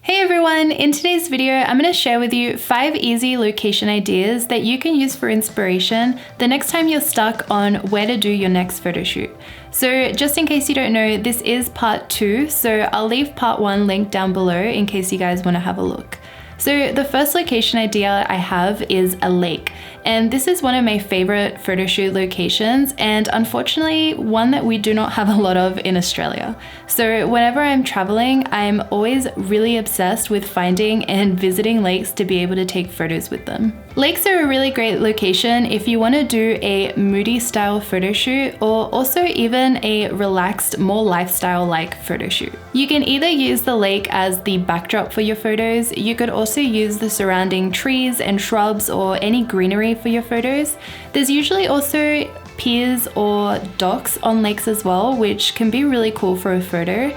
Hey everyone, in today's video, I'm going to share with you 5 easy location ideas that you can use for inspiration the next time you're stuck on where to do your next photo shoot. So just in case you don't know, this is part 2, so I'll leave part 1 linked down below in case you guys want to have a look. So the first location idea I have is a lake, and this is one of my favorite photo shoot locations and unfortunately one that we do not have a lot of in Australia. So whenever I'm traveling, I'm always really obsessed with finding and visiting lakes to be able to take photos with them. Lakes are a really great location if you want to do a moody style photo shoot or also even a relaxed, more lifestyle-like photo shoot. You can either use the lake as the backdrop for your photos, you could also use the surrounding trees and shrubs or any greenery for your photos. There's usually also piers or docks on lakes as well, which can be really cool for a photo.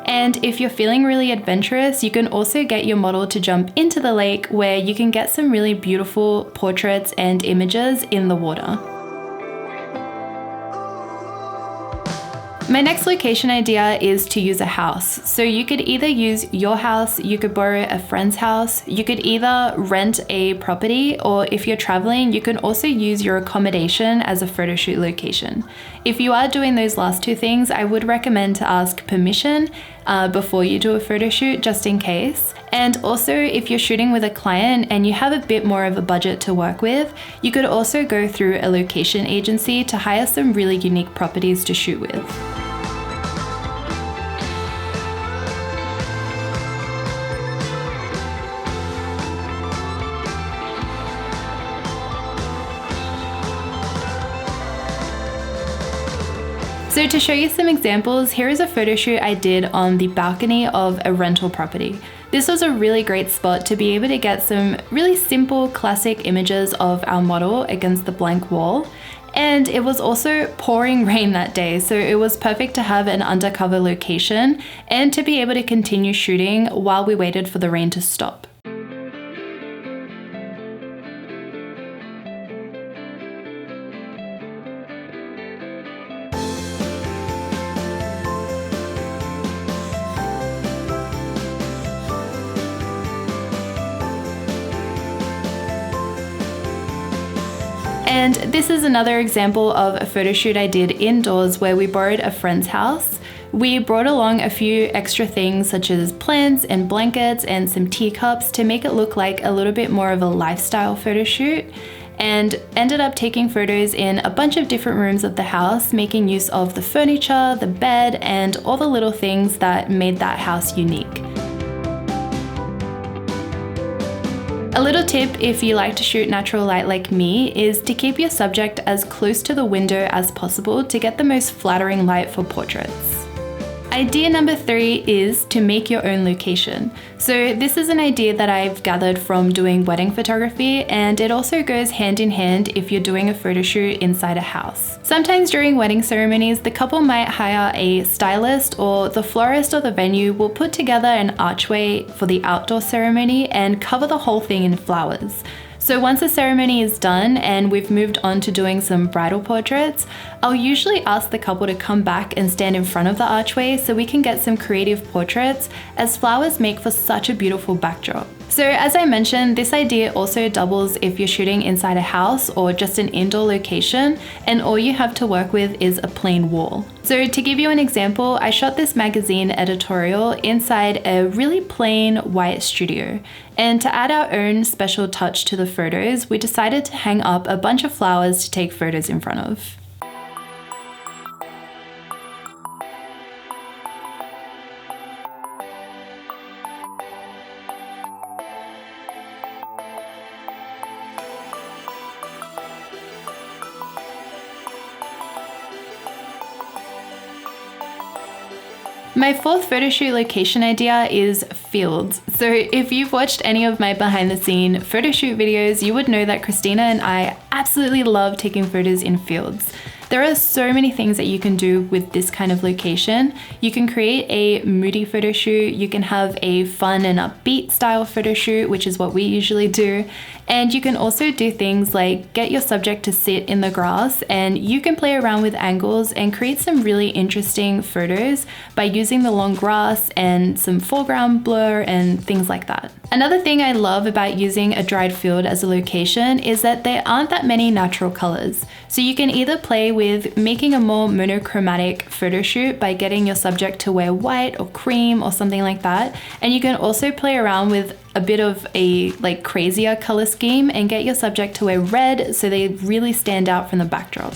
And if you're feeling really adventurous, you can also get your model to jump into the lake where you can get some really beautiful portraits and images in the water. My next location idea is to use a house. So you could either use your house, you could borrow a friend's house, you could either rent a property, or if you're traveling, you can also use your accommodation as a photo shoot location. If you are doing those last 2 things, I would recommend to ask permission before you do a photo shoot, just in case. And also, if you're shooting with a client and you have a bit more of a budget to work with, you could also go through a location agency to hire some really unique properties to shoot with. So to show you some examples, here is a photo shoot I did on the balcony of a rental property. This was a really great spot to be able to get some really simple classic images of our model against the blank wall. And it was also pouring rain that day, so it was perfect to have an undercover location and to be able to continue shooting while we waited for the rain to stop. And this is another example of a photo shoot I did indoors where we borrowed a friend's house. We brought along a few extra things such as plants and blankets and some teacups to make it look like a little bit more of a lifestyle photo shoot, and ended up taking photos in a bunch of different rooms of the house, making use of the furniture, the bed, and all the little things that made that house unique. A little tip if you like to shoot natural light like me is to keep your subject as close to the window as possible to get the most flattering light for portraits. Idea number 3 is to make your own location. So this is an idea that I've gathered from doing wedding photography, and it also goes hand in hand if you're doing a photo shoot inside a house. Sometimes during wedding ceremonies, the couple might hire a stylist, or the florist or the venue will put together an archway for the outdoor ceremony and cover the whole thing in flowers. So once the ceremony is done and we've moved on to doing some bridal portraits, I'll usually ask the couple to come back and stand in front of the archway so we can get some creative portraits, as flowers make for such a beautiful backdrop. So as I mentioned, this idea also doubles if you're shooting inside a house or just an indoor location and all you have to work with is a plain wall. So to give you an example, I shot this magazine editorial inside a really plain white studio. And to add our own special touch to the photos, we decided to hang up a bunch of flowers to take photos in front of. My fourth photo shoot location idea is fields. So if you've watched any of my behind the scene photo shoot videos, you would know that Christina and I absolutely love taking photos in fields. There are so many things that you can do with this kind of location. You can create a moody photo shoot, you can have a fun and upbeat style photo shoot, which is what we usually do. And you can also do things like get your subject to sit in the grass, and you can play around with angles and create some really interesting photos by using the long grass and some foreground blur and things like that. Another thing I love about using a dried field as a location is that there aren't that many natural colors. So you can either play with making a more monochromatic photo shoot by getting your subject to wear white or cream or something like that. And you can also play around with a bit of a crazier color scheme and get your subject to wear red so they really stand out from the backdrop.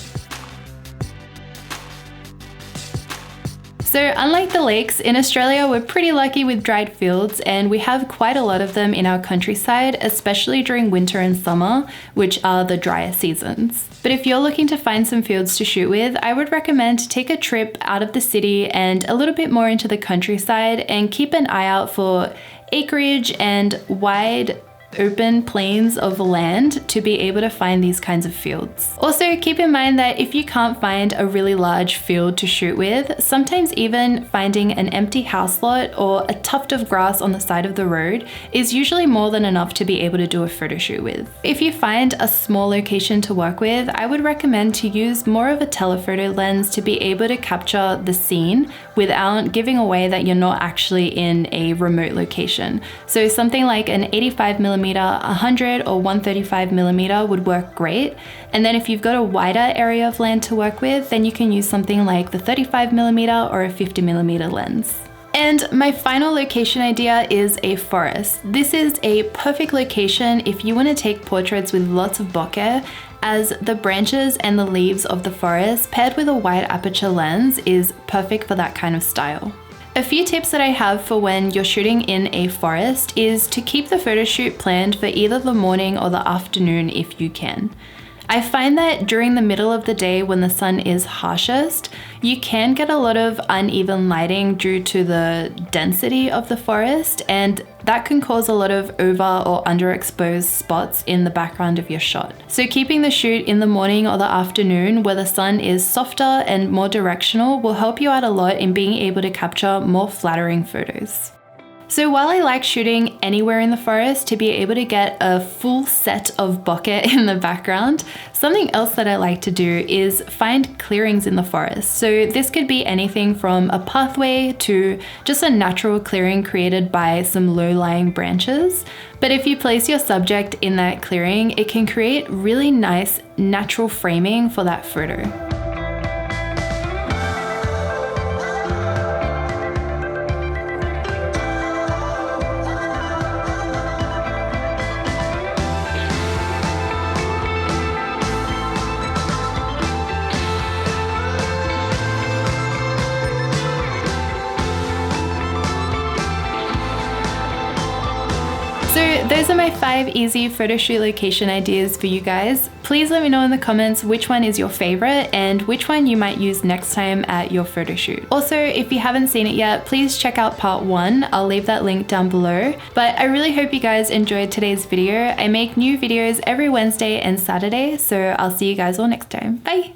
So unlike the lakes, in Australia we're pretty lucky with dried fields, and we have quite a lot of them in our countryside, especially during winter and summer, which are the drier seasons. But if you're looking to find some fields to shoot with, I would recommend to take a trip out of the city and a little bit more into the countryside and keep an eye out for acreage and wide open plains of land to be able to find these kinds of fields. Also, keep in mind that if you can't find a really large field to shoot with, sometimes even finding an empty house lot or a tuft of grass on the side of the road is usually more than enough to be able to do a photo shoot with. If you find a small location to work with, I would recommend to use more of a telephoto lens to be able to capture the scene without giving away that you're not actually in a remote location. So something like an 85mm, 100 or 135mm would work great. And then if you've got a wider area of land to work with, then you can use something like the 35mm or a 50mm lens. And my final location idea is a forest. This is a perfect location if you want to take portraits with lots of bokeh, as the branches and the leaves of the forest paired with a wide aperture lens is perfect for that kind of style. A few tips that I have for when you're shooting in a forest is to keep the photo shoot planned for either the morning or the afternoon if you can. I find that during the middle of the day when the sun is harshest, you can get a lot of uneven lighting due to the density of the forest, and that can cause a lot of over or underexposed spots in the background of your shot. So keeping the shoot in the morning or the afternoon where the sun is softer and more directional will help you out a lot in being able to capture more flattering photos. So while I like shooting anywhere in the forest to be able to get a full set of bokeh in the background, something else that I like to do is find clearings in the forest. So this could be anything from a pathway to just a natural clearing created by some low-lying branches. But if you place your subject in that clearing, it can create really nice natural framing for that photo. So those are my 5 easy photo shoot location ideas for you guys. Please let me know in the comments which one is your favorite and which one you might use next time at your photo shoot. Also, if you haven't seen it yet, please check out part 1. I'll leave that link down below. But I really hope you guys enjoyed today's video. I make new videos every Wednesday and Saturday, so I'll see you guys all next time. Bye!